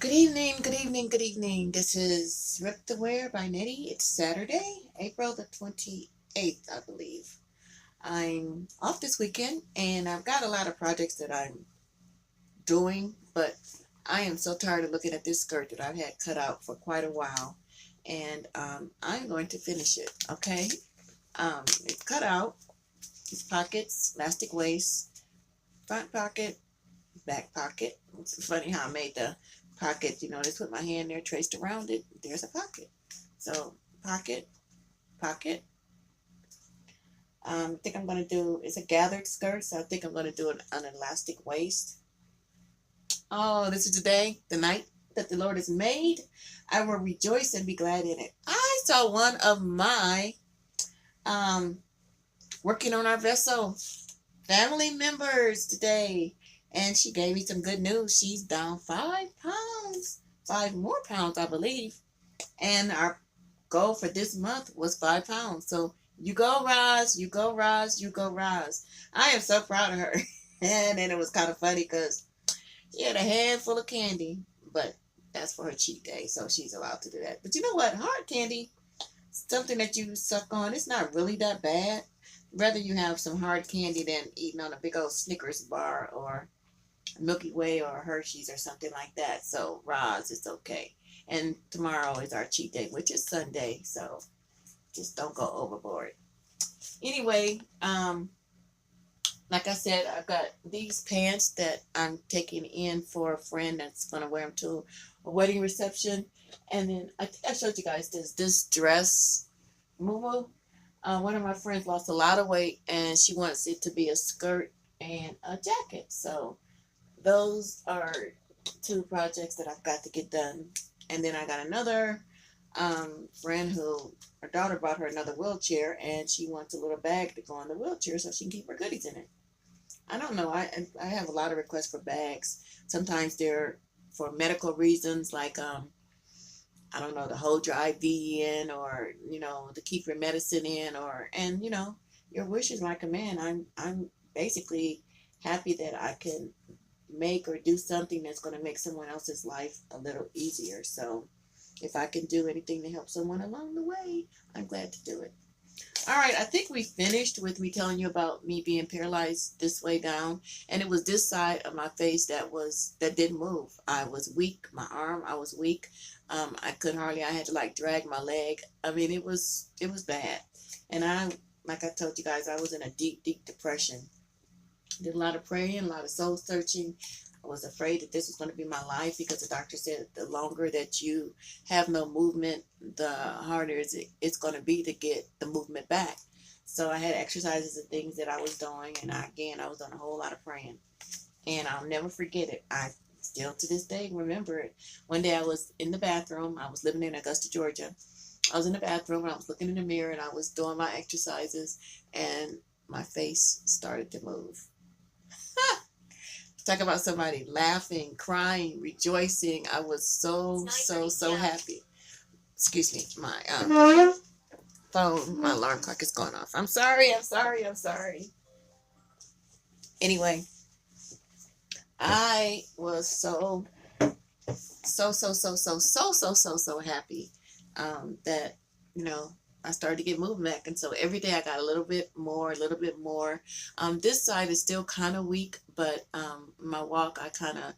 Good evening, good evening, good evening. This is Rip the Wear by Nette. It's Saturday, April the 28th, I believe. I'm off this weekend and I've got a lot of projects that I'm doing, but I am so tired of looking at this skirt that I've had cut out for quite a while. And I'm going to finish it, okay? It's cut out, it's pockets, elastic waist, front pocket, back pocket. It's funny how I made the pocket. Just put my hand there, traced around it. There's a pocket. So pocket, pocket. I think I'm gonna do. It's a gathered skirt, so I think I'm gonna do an elastic waist. Oh, this is the day, the night that the Lord has made. I will rejoice and be glad in it. I saw one of my um working on our vessel family members today, and she gave me some good news. She's down 5 pounds, 5 more pounds, I believe. And our goal for this month was 5 pounds. So you go, Roz, you go, Roz, you go, Roz. I am so proud of her. And then it was kind of funny because she had a handful of candy, but that's for her cheat day, so she's allowed to do that. But you know what? Hard candy, something that you suck on, it's not really that bad. Rather you have some hard candy than eating on a big old Snickers bar or Milky Way or Hershey's or something like that. So Roz, it's okay. And tomorrow is our cheat day, which is Sunday. So just don't go overboard. Anyway, like I said, I've got these pants that I'm taking in for a friend that's gonna wear them to a wedding reception. And then I think I showed you guys this dress, Moo. One of my friends lost a lot of weight, and she wants it to be a skirt and a jacket. So those are two projects that I've got to get done. And then I got another friend who her daughter bought her another wheelchair, and she wants a little bag to go on the wheelchair so she can keep her goodies in it. I don't know. I have a lot of requests for bags. Sometimes they're for medical reasons, like I don't know, to hold your IV in, or to keep your medicine in, or your wish is my command. I'm basically happy that I can make or do something that's going to make someone else's life a little easier. So if I can do anything to help someone along the way, I'm glad to do it. All right, I think we finished with me telling you about me being paralyzed this way down, and it was this side of my face that didn't move. I was weak. My arm, I was weak. I couldn't hardly. I had to like drag my leg. I mean, it was bad, and like I told you guys, I was in a deep, deep depression. Did a lot of praying, a lot of soul searching. I was afraid that this was going to be my life because the doctor said the longer that you have no movement, the harder it's going to be to get the movement back. So I had exercises and things that I was doing, and I was doing a whole lot of praying, and I'll never forget it. I still to this day remember it. One day I was in the bathroom. I was living in Augusta, Georgia. I was in the bathroom and I was looking in the mirror and I was doing my exercises, and my face started to move. Talk about somebody laughing, crying, rejoicing. I was so, so, so happy. Excuse me, my phone, my alarm clock is going off. I'm sorry, I'm sorry, I'm sorry. Anyway, I was so, so, so, so, so, so, so, so, so happy that, you know, I started to get moving back. And so every day I got a little bit more, a little bit more. This side is still kind of weak, but my walk, I kind of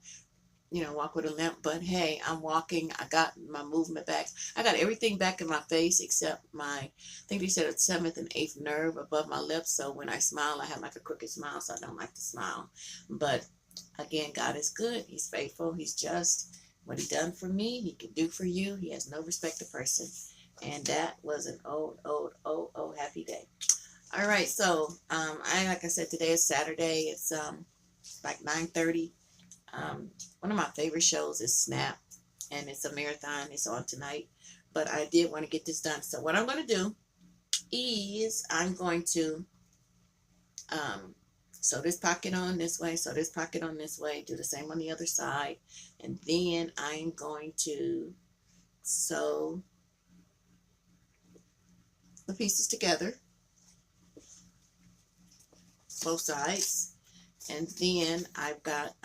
walk with a limp, but hey, I'm walking. I got my movement back. I got everything back in my face except I think they said a seventh and eighth nerve above my lips. So when I smile, I have like a crooked smile, so I don't like to smile. But again, God is good. He's faithful. He's just. What he done for me, he can do for you. He has no respect to person. And that was an old, old, old, old happy day. All right, so like I said, today is Saturday. It's like 9:30. One of my favorite shows is Snap, and it's a marathon. It's on tonight, but I did want to get this done. So what I'm going to do is I'm going to sew this pocket on this way, sew this pocket on this way, do the same on the other side, and then I'm going to sew the pieces together, both sides, and then I've got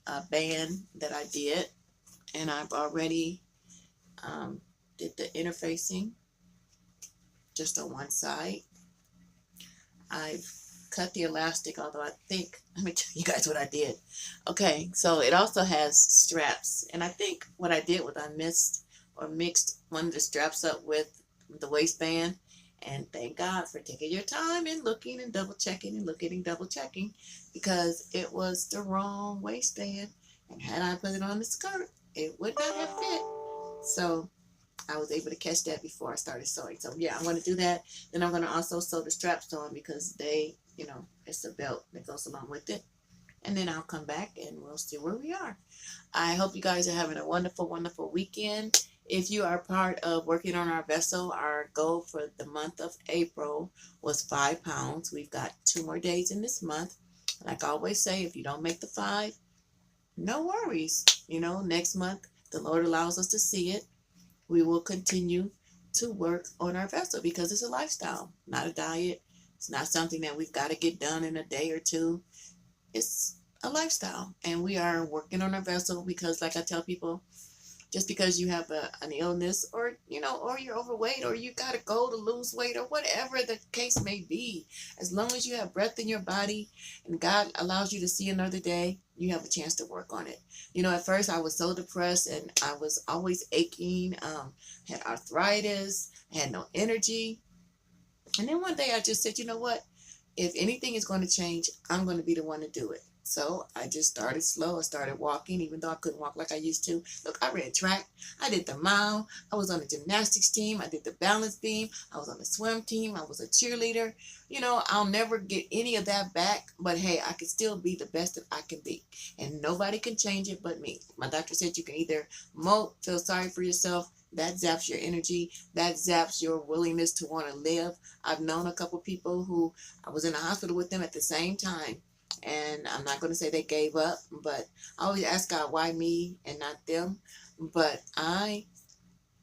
a band that I did, and I've already did the interfacing just on one side. I've cut the elastic, although I think, let me tell you guys what I did. Okay, so it also has straps, and I think what I did was I mixed one of the straps up with the waistband, and thank God for taking your time and looking and double checking and looking and double checking, because it was the wrong waistband, and had I put it on the skirt, it would not have fit. So I was able to catch that before I started sewing. So yeah, I'm going to do that. Then I'm going to also sew the straps on, because they, it's a belt that goes along with it. And then I'll come back and we'll see where we are. I hope you guys are having a wonderful, wonderful weekend. If you are part of working on our vessel, our goal for the month of April was 5 pounds. We've got 2 more days in this month. Like I always say, if you don't make the 5, no worries. Next month, the Lord allows us to see it. We will continue to work on our vessel, because it's a lifestyle, not a diet. It's not something that we've got to get done in a day or two. It's a lifestyle, and we are working on our vessel, because like I tell people, just because you have an illness, or or you're overweight, or you got to go to lose weight, or whatever the case may be, as long as you have breath in your body and God allows you to see another day, you have a chance to work on it. At first I was so depressed, and I was always aching, had arthritis, I had no energy. And then one day I just said, you know what? If anything is going to change, I'm going to be the one to do it. So I just started slow. I started walking, even though I couldn't walk like I used to. Look, I ran track. I did the mile. I was on the gymnastics team. I did the balance beam. I was on the swim team. I was a cheerleader. I'll never get any of that back. But hey, I can still be the best that I can be. And nobody can change it but me. My doctor said you can either mope, feel sorry for yourself. That zaps your energy. That zaps your willingness to want to live. I've known a couple people who I was in the hospital with them at the same time. And I'm not going to say they gave up, but I always ask God, why me and not them? But I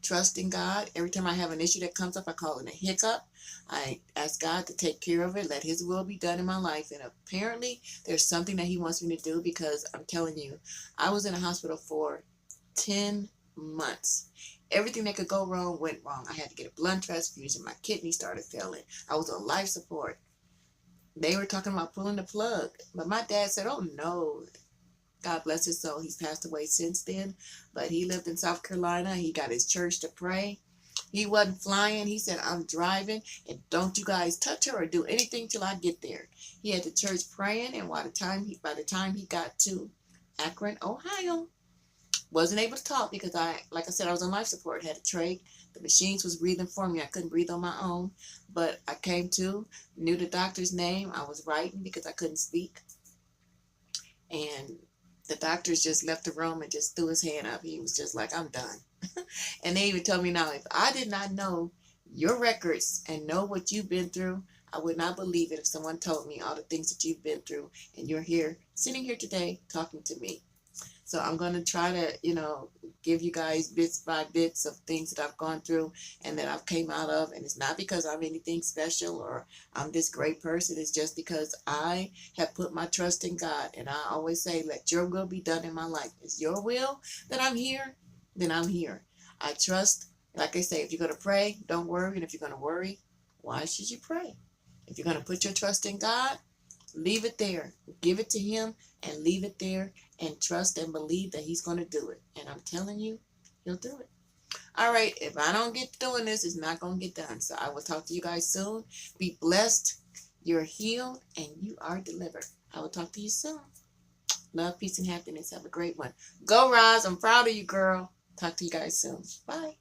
trust in God. Every time I have an issue that comes up, I call it a hiccup. I ask God to take care of it, let His will be done in my life. And apparently there's something that He wants me to do, because I'm telling you, I was in a hospital for 10 months. Everything that could go wrong went wrong. I had to get a blood transfusion. My kidney started failing. I was on life support. They were talking about pulling the plug. But my dad said, oh no, God bless his soul. He's passed away since then. But he lived in South Carolina. He got his church to pray. He wasn't flying. He said, I'm driving, and don't you guys touch her or do anything till I get there. He had the church praying, and by the time he got to Akron, Ohio, wasn't able to talk, because like I said, I was on life support, had a trach. The machines was breathing for me. I couldn't breathe on my own. But I came to, knew the doctor's name. I was writing because I couldn't speak. And the doctors just left the room and just threw his hand up. He was just like, I'm done. And they even told me, now, if I did not know your records and know what you've been through, I would not believe it if someone told me all the things that you've been through, and you're here, sitting here today, talking to me. So I'm going to try to, give you guys bits by bits of things that I've gone through and that I've came out of. And it's not because I'm anything special or I'm this great person. It's just because I have put my trust in God. And I always say, let your will be done in my life. It's your will that I'm here, then I'm here. I trust, like I say, if you're going to pray, don't worry. And if you're going to worry, why should you pray? If you're going to put your trust in God, leave it there. Give it to Him and leave it there, and trust and believe that He's going to do it. And I'm telling you, He'll do it. All right. If I don't get doing this, it's not going to get done. So I will talk to you guys soon. Be blessed. You're healed and you are delivered. I will talk to you soon. Love, peace, and happiness. Have a great one. Go, Roz. I'm proud of you, girl. Talk to you guys soon. Bye.